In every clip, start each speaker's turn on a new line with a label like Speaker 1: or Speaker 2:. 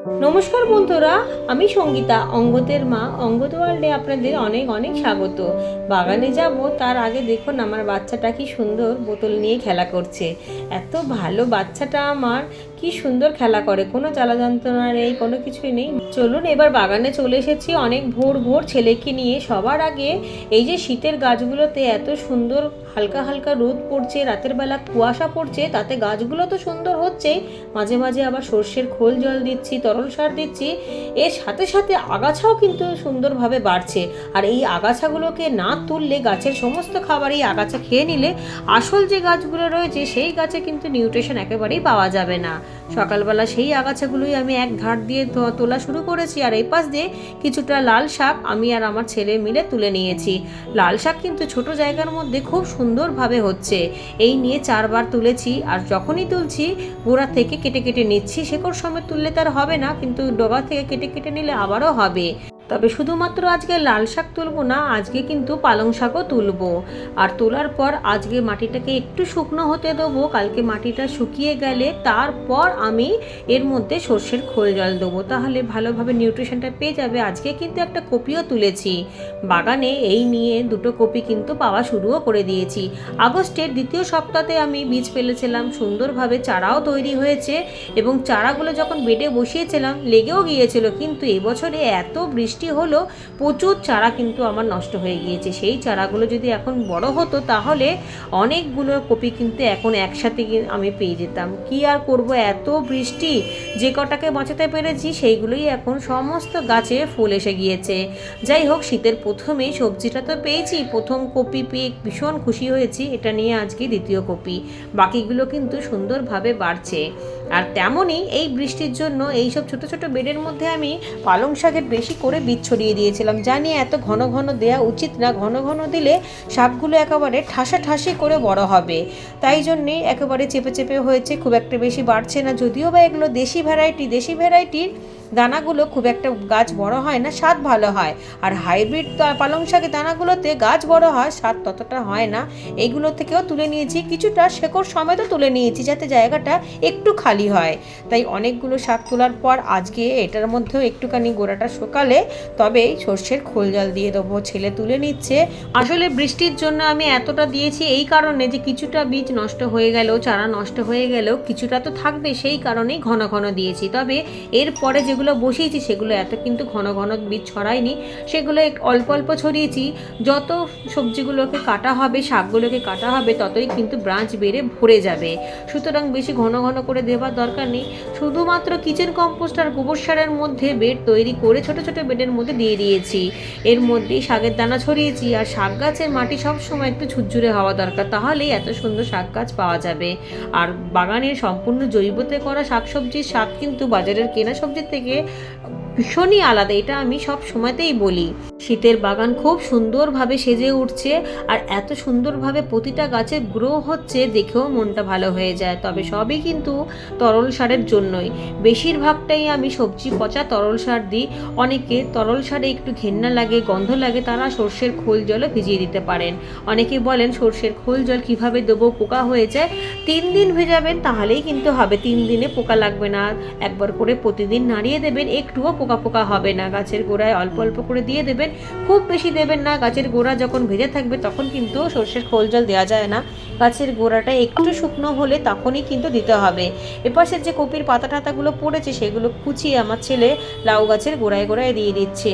Speaker 1: নমস্কার বন্ধুরা, আমি সঙ্গীতা, অঙ্গদের মা। অঙ্গদ ওয়ার্ল্ডে আপনাদের অনেক অনেক স্বাগত। বাগানে যাব তার আগে দেখুন আমার বাচ্চাটা কি সুন্দর বোতল নিয়ে খেলা করছে। এত ভালো বাচ্চাটা আমার, কি সুন্দর খেলা করে, কোনো জ্বালা যন্ত্রণা নেই, কোনো কিছুই নেই। চলুন এবার বাগানে চলে এসেছি অনেক ভোর ভোর ছেলেকে নিয়ে। সবার আগে এই যে শীতের গাছগুলোতে এত সুন্দর হালকা হালকা রোদ পড়ছে, রাতের বেলা কুয়াশা পড়ছে, তাতে গাছগুলো তো সুন্দর হচ্ছেই, মাঝে মাঝে আবার সর্ষের খোল জল দিচ্ছি, তরল সার দিচ্ছি। এর সাথে সাথে আগাছাও কিন্তু সুন্দরভাবে বাড়ছে। আর এই আগাছাগুলোকে না তুললে, গাছের সমস্ত খাবার এই আগাছা খেয়ে নিলে আসল যে গাছগুলো রয়েছে সেই গাছে কিন্তু নিউট্রিশন একেবারেই পাওয়া যাবে না। সকালবেলা সেই আগাছাগুলোই আমি এক ধার দিয়ে তোলা শুরু করেছি, আর এই পাশ দিয়ে কিছুটা লাল শাক আমি আর আমার ছেলে মিলে তুলে নিয়েছি। লাল শাক কিন্তু ছোট জায়গার মধ্যে খুব সুন্দরভাবে হচ্ছে। এই নিয়ে 4বার তুলেছি, আর যখনই তুলছি গোড়া থেকে কেটে কেটে নিচ্ছি। শেকড় সমেত তুললে তার হবে না, কিন্তু ডগা থেকে কেটে কেটে নিলে আবারও হবে। তবে শুধুমাত্র আজকে লাল শাক তুলবো না, আজকে কিন্তু পালং শাকও তুলবো। আর তোলার পর আজকে মাটিটাকে একটু শুকনো হতে দেবো। কালকে মাটিটা শুকিয়ে গেলে তারপর আমি এর মধ্যে সর্ষের খোল জল দেবো, তাহলে ভালোভাবে নিউট্রিশনটা পেয়ে যাবে। আজকে কিন্তু একটা কপিও তুলেছি বাগানে, এই নিয়ে 2টো কপি কিন্তু পাওয়া শুরুও করে দিয়েছি। আগস্টের 2য় সপ্তাহে আমি বীজ ফেলেছিলাম, সুন্দরভাবে চারাও তৈরি হয়েছে, এবং চারাগুলো যখন বেডে বসিয়েছিলাম লেগেও গিয়েছিল। কিন্তু এবছরে এত বৃষ্টি হলো, প্রচুর চারা কিন্তু আমার নষ্ট হয়ে গিয়েছে। সেই চারাগুলো যদি এখন বড় হতো তাহলে অনেকগুলো কপি কিন্তু এখন একসাথে আমি পেয়ে যেতাম। কি আর করব, এত বৃষ্টি, যে কটাকে বাঁচাতে পেরেছি সেইগুলোই এখন সমস্ত গাছে ফুল এসে গিয়েছে। যাই হোক, শীতের প্রথমেই সবজিটা তো পেয়েছি, প্রথম কপি পেয়ে ভীষণ খুশি হয়েছি। এটা নিয়ে আজকে 2য় কপি, বাকিগুলো কিন্তু সুন্দরভাবে বাড়ছে। আর তেমনই এই বৃষ্টির জন্য এইসব ছোট ছোট বেডের মধ্যে আমি পালং শাকের বেশি করে বীজ ছড়িয়ে দিয়েছিলাম। জানি এত ঘন ঘন দেওয়া উচিত না, ঘন ঘন দিলে শাকগুলো একেবারে ঠাসাঠাসি করে বড় হবে। তাই জন্যেই একেবারে চেপে চেপে হয়েছে, খুব একটা বেশি বাড়ছে না। যদিও বা এগুলো দেশি ভ্যারাইটির দানাগুলো খুব একটা গাছ বড় হয় না, স্বাদ ভালো হয়। আর হাইব্রিড পালং শাকের দানাগুলোতে গাছ বড় হয়, স্বাদ ততটা হয় না। এইগুলো থেকেও তুলে নিয়েছি, কিছুটা শেকড় সমেতও তুলে নিয়েছি যাতে জায়গাটা একটু খালি হয়। তাই অনেকগুলো শাক তোলার পর আজকে এটার মধ্যেও একটুখানি গোড়াটা শুকালে তবেই সর্ষের খোল জল দিয়ে দেবো। ছেলে তুলে নিচ্ছে। আসলে বৃষ্টির জন্য আমি এতটা দিয়েছি এই কারণে যে কিছুটা বীজ নষ্ট হয়ে গেল, চারা নষ্ট হয়ে গেলেও কিছুটা তো থাকবে, সেই কারণেই ঘন ঘন দিয়েছি। তবে এরপরে যেগুলো বসিয়েছি সেগুলো এত কিন্তু ঘন ঘন বীজ ছড়াইনি, সেগুলো অল্প অল্প ছড়িয়েছি। যত সবজিগুলোকে কাটা হবে, শাকগুলোকে কাটা হবে, ততই কিন্তু ব্রাঞ্চ বেড়ে ভরে যাবে। সুতরাং বেশি ঘন ঘন করে দেওয়ার দরকার নেই। শুধুমাত্র কিচেন কম্পোস্ট আর গোবর সারের মধ্যে বেড তৈরি করে ছোট ছোট বেডের মধ্যে দিয়ে দিয়েছি। এর মধ্যেই শাকের দানা ছড়িয়েছি। আর শাক গাছের মাটি সবসময় একটু ঝুরঝুরে হওয়া দরকার, তাহলেই এত সুন্দর শাক গাছ পাওয়া যাবে। আর বাগানের সম্পূর্ণ জৈবতে করা শাকসবজির স্বাদ কিন্তু বাজারের কেনা সবজির থেকে ভীষণই আলাদা, এটা আমি সব সময়তেই বলি। শীতের বাগান খুব সুন্দরভাবে সেজে উঠছে, আর এত সুন্দরভাবে প্রতিটা গাছের গ্রো হচ্ছে, দেখেও মনটা ভালো হয়ে যায়। তবে সবই কিন্তু তরল সারের জন্যই, বেশিরভাগটাই আমি সবজি পচা তরল সার দিই। অনেকে তরল সারে একটু ঘেন্না লাগে, গন্ধ লাগে, তারা সর্ষের খোল জলও ভিজিয়ে দিতে পারেন। অনেকে বলেন সর্ষের খোল জল কিভাবে দেবো, পোকা হয়ে যায়। 3 দিন ভেজাবেন, তাহলেই কিন্তু হবে। 3 দিনে পোকা লাগবে না। একবার করে প্রতিদিন নাড়িয়ে দেবেন, একটুও পোকা পোকা হবে না। গাছের গোড়ায় অল্প অল্প করে দিয়ে দেবেন, খুব বেশি দেবেন না। গাছের গোড়া যখন ভেজে থাকবে তখন কিন্তু সর্ষের খোল জল দেওয়া যায় না। গাছের গোড়াটা একটু শুকনো হলে তখনই কিন্তু দিতে হবে। এপাশে যে কপির পাতা টাতাগুলো পড়েছে সেগুলো কুচিয়ে আমার ছেলে লাউ গাছের গোড়ায় গোড়ায় দিয়ে দিচ্ছে।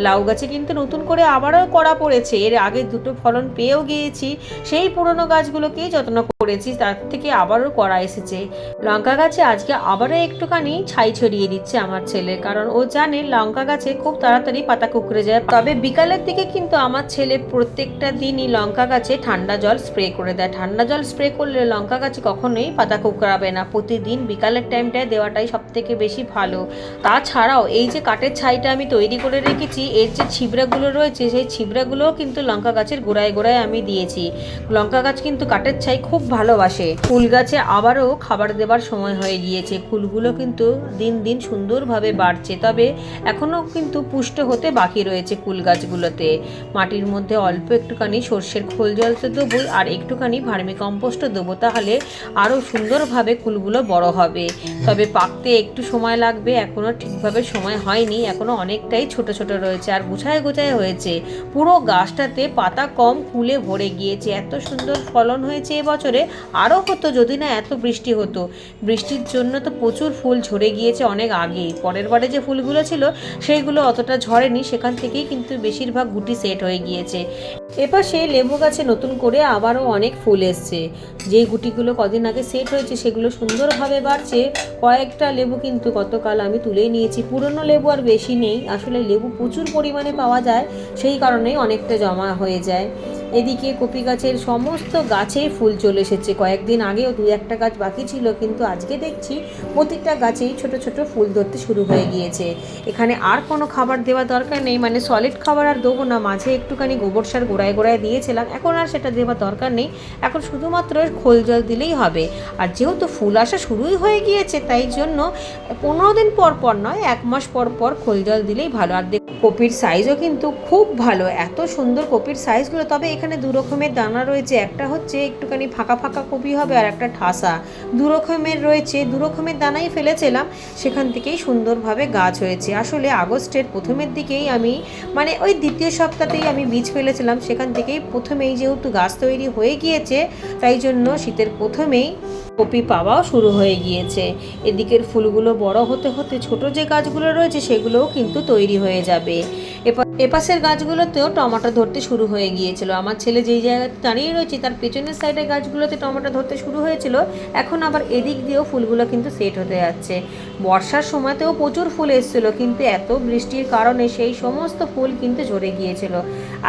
Speaker 1: লাউ গাছে কিন্তু নতুন করে আবারও কড়া পড়েছে, এর আগে 2টো ফলন পেয়েও গিয়েছি। সেই পুরনো গাছগুলোকেই যত্ন করেছি, তার থেকে আবারও কড়া এসেছে। লঙ্কা গাছে আজকে আবারও একটুখানি ছাই ছড়িয়ে দিচ্ছে আমার ছেলে, কারণ ও জানে লঙ্কা গাছে খুব তাড়াতাড়ি পাতা কুঁকড়ে যায়। তবে বিকালের দিকে কিন্তু আমার ছেলে প্রত্যেকটা দিনই লঙ্কা গাছে ঠান্ডা জল স্প্রে করে দেয়। ঠান্ডা জল স্প্রে করলে লঙ্কা গাছে কখনোই পাতা কুঁকড়াবে না। প্রতিদিন বিকালের টাইমটায় দেওয়াটাই সব থেকে বেশি ভালো। তাছাড়াও এই যে কাঠের ছাইটা আমি তৈরি করে রেখেছি, এর যে ছিবড়াগুলো রয়েছে সেই ছিবড়াগুলোও কিন্তু লঙ্কা গাছের গোড়ায় গোড়ায় আমি দিয়েছি। লঙ্কা গাছ কিন্তু কাঠের ছাই খুব ভালোবাসে। ফুল গাছে আবারও খাবার দেবার সময় হয়ে গিয়েছে। ফুলগুলো কিন্তু দিন দিন সুন্দরভাবে বাড়ছে, তবে এখনও কিন্তু পুষ্ট হতে বাকি রয়েছে ফুল গাছগুলোতে। মাটির মধ্যে অল্প একটুখানি সর্ষের খোল জল তো দেবো, আর একটুখানি ভার্মি কম্পোস্টও দেবো, তাহলে আরও সুন্দরভাবে ফুলগুলো বড় হবে। তবে পাকতে একটু সময় লাগবে, এখনও ঠিকভাবে সময় হয়নি, এখনও অনেকটাই ছোট ছোট রয়েছে আর গোছায় গোছায় হয়েছে। পুরো গাছটাতে পাতা কম, ফুলে ভরে গিয়েছে। এত সুন্দর ফলন হয়েছে এবছরে। আরও হতো যদি না এত বৃষ্টি হতো। বৃষ্টির জন্য তো প্রচুর ফুল ঝরে গিয়েছে অনেক আগেই। পরের বারে যে ফুলগুলো ছিল সেইগুলো অতটা ঝরেনি, সেখান থেকেই কিন্তু বেশিরভাগ গুটি সেট হয়ে গিয়েছে। এপাশে লেবু গাছে নতুন করে আবারও অনেক ফুল এসছে। যেই গুটিগুলো কদিন আগে সেট হয়েছে সেগুলো সুন্দরভাবে বাড়ছে। কয়েকটা লেবু কিন্তু গতকাল আমি তুলেই নিয়েছি। পুরনো লেবু আর বেশি নেই, আসলে লেবু প্রচুর পরিমাণে পাওয়া যায়, সেই কারণেই অনেকটা জমা হয়ে যায়। এদিকে কপি গাছের সমস্ত গাছেই ফুল চলে এসেছে। কয়েকদিন আগেও 2-1টা গাছ বাকি ছিল, কিন্তু আজকে দেখছি প্রত্যেকটা গাছেই ছোট ছোট ফুল ধরতে শুরু হয়ে গিয়েছে। এখানে আর কোনো খাবার দেওয়ার দরকার নেই, মানে সলিড খাবার আর দেবো না। মাঝে একটুখানি গোবর সার গোড়ায় গোড়ায় দিয়েছিলাম, এখন আর সেটা দেওয়ার দরকার নেই। এখন শুধুমাত্র খোল জল দিলেই হবে। আর যেহেতু ফুল আসা শুরুই হয়ে গিয়েছে, তাই জন্য 15 দিন পর পর নয়, 1 মাস পর পর খোল জল দিলেই ভালো। আর কপির সাইজও কিন্তু খুব ভালো, এত সুন্দর কপির সাইজগুলো। তবে এখানে 2 রকমের দানা রয়েছে, একটা হচ্ছে একটুখানি ফাঁকা ফাঁকা কপি হবে, আর একটা ঠাসা। 2 রকমের রয়েছে, 2 রকমের দানাই ফেলেছিলাম, সেখান থেকেই সুন্দরভাবে গাছ হয়েছে। আসলে আগস্টের প্রথমের দিকেই আমি, মানে ওই 2য় সপ্তাহতেই আমি বীজ ফেলেছিলাম, সেখান থেকেই প্রথমেই যেহেতু গাছ তৈরি হয়ে গিয়েছে, তাই জন্য শীতের প্রথমেই কপি পাওয়াও শুরু হয়ে গিয়েছে। এদিকের ফুলগুলো বড় হতে হতে ছোট যে গাছগুলো রয়েছে সেগুলোও কিন্তু তৈরি হয়ে যাবে। এপাশের গাছগুলোতেও টমেটো ধরতে শুরু হয়ে গিয়েছিল। আমার ছেলে যেই জায়গাতে দাঁড়িয়ে রয়েছে তার পেছনের সাইডের গাছগুলোতে টমেটো ধরতে শুরু হয়েছিল, এখন আবার এদিক দিয়েও ফুলগুলো কিন্তু সেট হতে যাচ্ছে। বর্ষার সময়তেও প্রচুর ফুল এসেছিল, কিন্তু এত বৃষ্টির কারণে সেই সমস্ত ফুল কিন্তু ঝরে গিয়েছিল।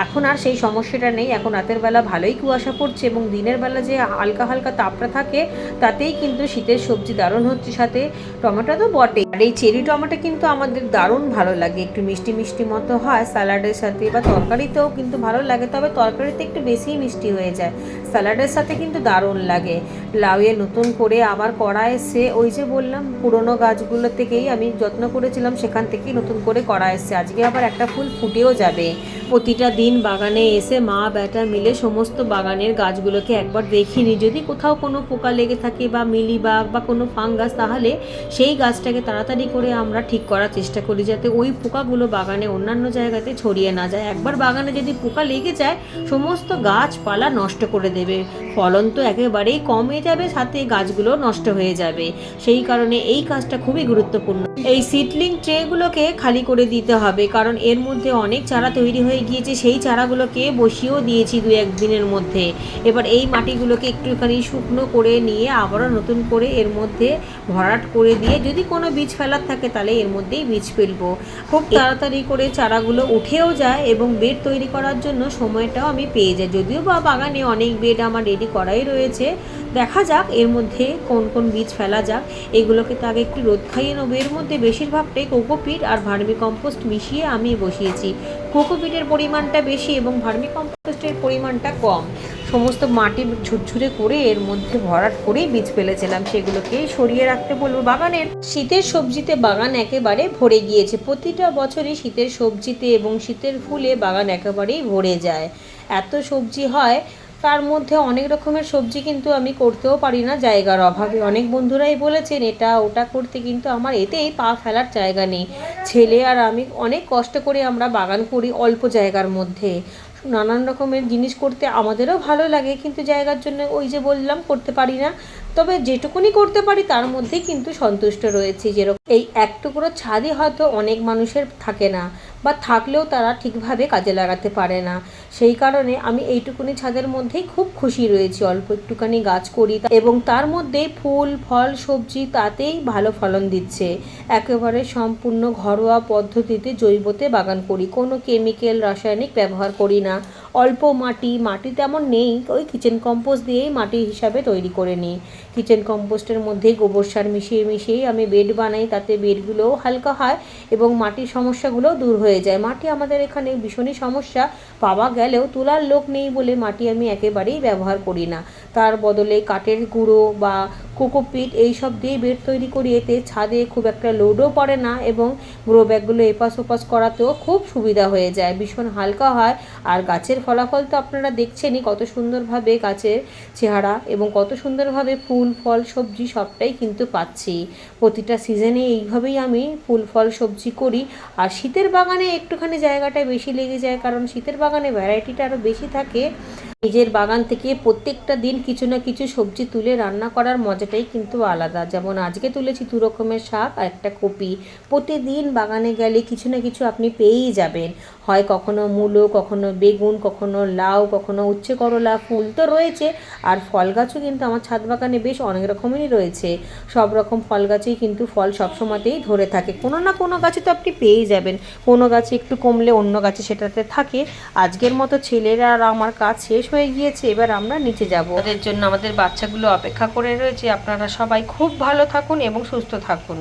Speaker 1: এখন আর সেই সমস্যাটা নেই, এখন রাতের বেলা ভালোই কুয়াশা পড়ছে, এবং দিনের বেলা যে হালকা হালকা তাপটা থাকে তাতেই কিন্তু শীতের সবজি দারুণ হচ্ছে, সাথে টমেটো তো বটে। আর এই চেরি টমেটো কিন্তু আমাদের দারুণ ভালো লাগে, একটু মিষ্টি মিষ্টি মতো হয়, স্যালাডের সাথে বা তরকারিতেও কিন্তু ভালো লাগে, তবে তরকারিতে একটু বেশি মিষ্টি হয়ে যায়, স্যালাডের সাথে কিন্তু দারুণ লাগে। লাউয়ে নতুন করে আবার করা এসছে, ওই যে বললাম পুরনো গাছগুলো থেকেই আমি যত্ন করেছিলাম, সেখান থেকেই নতুন করে করা এসছে। আজকে আবার একটা ফুল ফুটেও যাবে। প্রতিটা দিন বাগানে এসে মা বেটা মিলে সমস্ত বাগানের গাছগুলোকে একবার দেখিনি, যদি কোথাও কোনো পোকা লেগে থাকে বা মিলিবাগ বা কোনো ফাঙ্গাস, তাহলে সেই গাছটাকে তাড়াতাড়ি করে আমরা ঠিক করার চেষ্টা করি, যাতে ওই পোকাগুলো বাগানে অন্যান্য জায়গাতে ছড়িয়ে না যায়। একবার বাগানে যদি পোকা লেগে যায় সমস্ত গাছপালা নষ্ট করে দেবে, ফলন তো একেবারেই কমে যাবে, সাথে গাছগুলো নষ্ট হয়ে যাবে। সেই কারণে এই কাজটা খুবই গুরুত্বপূর্ণ। এই সিডলিং ট্রেগুলোকে খালি করে দিতে হবে, কারণ এর মধ্যে অনেক চারা তৈরি হয়ে গিয়েছে, সেই চারাগুলোকে বসিয়েও দিয়েছি 2-1 দিনের মধ্যে। এবার এই মাটিগুলোকে একটুখানি শুকনো করে নিয়ে আবারও নতুন করে এর মধ্যে ভরাট করে দিয়ে, যদি কোনো বীজ ফেলার থাকে তাহলে এর মধ্যেই বীজ ফেলবো। খুব তাড়াতাড়ি করে চারাগুলো উঠেও যায় এবং বেড তৈরি করার জন্য সময়টাও আমি পেয়ে যাই। যদিও বা বাগানে অনেক বেড আমার রেডি করাই রয়েছে, দেখা যাক এর মধ্যে কোন কোন বীজ ফেলা যাক। এগুলোকে তো আগে একটু রোদ খাইয়ে নেবো। এর মধ্যে বেশিরভাগটাই কোকোপিট আর ভার্মি কম্পোস্ট মিশিয়ে আমি বসিয়েছি। কোকোপিটের পরিমাণটা বেশি এবং ভার্মি কম্পোস্টের পরিমাণটা কম। সমস্ত মাটি ঝুরঝুরে করে এর মধ্যে ভরাট করেই বীজ ফেলেছিলাম, সেগুলোকেই সরিয়ে রাখতে বলবো। বাগানের শীতের সবজিতে বাগান একেবারে ভরে গিয়েছে। প্রতিটা বছরই শীতের সবজিতে এবং শীতের ফুলে বাগান একেবারেই ভরে যায়। এত সবজি হয়, তার মধ্যে অনেক রকমের সবজি কিন্তু আমি করতেও পারি না জায়গার অভাবে। অনেক বন্ধুরাই বলেছেন এটা ওটা করতে, কিন্তু আমার এতেই পা ফেলার জায়গা নেই। ছেলে আর আমি অনেক কষ্ট করে আমরা বাগান করি অল্প জায়গার মধ্যে। নানান রকমের জিনিস করতে আমাদেরও ভালো লাগে, কিন্তু জায়গার জন্য ওই যে বললাম করতে পারি না। তবে যেটুকুনি করতে পারি তার মধ্যেই কিন্তু সন্তুষ্ট রয়েছি। যেরকম এই এক টুকরো ছাদই হয়তো অনেক মানুষের থাকে না, বা থাকলেও তারা ঠিকভাবে কাজে লাগাতে পারে না। সেই কারণে আমি এইটুকুনি ছাদের মধ্যেই খুব খুশি রয়েছি। অল্প একটুখানি গাছ করি এবং তার মধ্যে ফুল ফল সবজি তাতেই ভালো ফলন দিচ্ছে। একেবারে সম্পূর্ণ ঘরোয়া পদ্ধতিতে জৈবতে বাগান করি, কোনো কেমিক্যাল রাসায়নিক ব্যবহার করি না। অল্প মাটি তেমন নেই, ওই কিচেন কম্পোস্ট দিয়েই মাটি হিসাবে তৈরি করে নিই। কিচেন কম্পোস্টের মধ্যেই গোবর সার মিশিয়েই আমি বেড বানাই, তাতে বেডগুলোও হালকা হয় এবং মাটির সমস্যাগুলোও দূর হয়ে যায়। মাটি আমাদের এখানে ভীষণই সমস্যা, পাওয়া গেলেও তোলার লোক নেই বলে মাটি আমি একেবারেই ব্যবহার করি না। তার বদলে কাঠের গুঁড়ো বা কোকোপিট এইসব দিয়ে বেড তৈরি করি, এতে ছাদে খুব একটা লোডও পড়ে না এবং গ্রো ব্যাগগুলো এপাশ ওপাশ করাতেও খুব সুবিধা হয়ে যায়, ভীষণ হালকা হয়। আর গাছের ফলাফল তো আপনারা দেখছেনই, কত সুন্দরভাবে গাছের চেহারা এবং কত সুন্দরভাবে ফুল ফল সবজি সবটাই কিন্তু পাচ্ছি। প্রতিটা সিজনে এইভাবেই আমি ফুল ফল সবজি করি। আর শীতের বাগানে একটুখানি জায়গাটা বেশি লেগে যায়, কারণ শীতের বাগানে ভ্যারাইটিটা আরও বেশি থাকে। নিজের বাগান থেকে প্রত্যেকটা দিন কিছু না কিছু সবজি তুলে রান্না করার মজাটাই কিন্তু আলাদা। যেমন আজকে তুলেছি 2 রকমের শাক আর একটা কপি। প্রতিদিন বাগানে গেলে কিছু না কিছু আপনি পেয়েই যাবেন, হয় কখনো মূলো, কখনো বেগুন, কখনো লাউ, কখনো উচ্ছে করলা। ফুল তো রয়েছে, আর ফল গাছও কিন্তু আমার ছাদ বাগানে বেশ অনেক রকমেরই রয়েছে। সব রকম ফল গাছেই কিন্তু ফল সবসময়তেই ধরে থাকে, কোনো না কোনো গাছে তো আপনি পেয়েই যাবেন। কোনো গাছে একটু কমলে অন্য গাছে সেটাতে থাকে। আজকের মতো ছেলেরা আর আমার কাজ শেষ হয়ে গিয়েছে, এবার আমরা নিচে যাব। তাদের জন্য আমাদের বাচ্চাগুলো অপেক্ষা করে রয়েছে। আপনারা সবাই খুব ভালো থাকুন এবং সুস্থ থাকুন।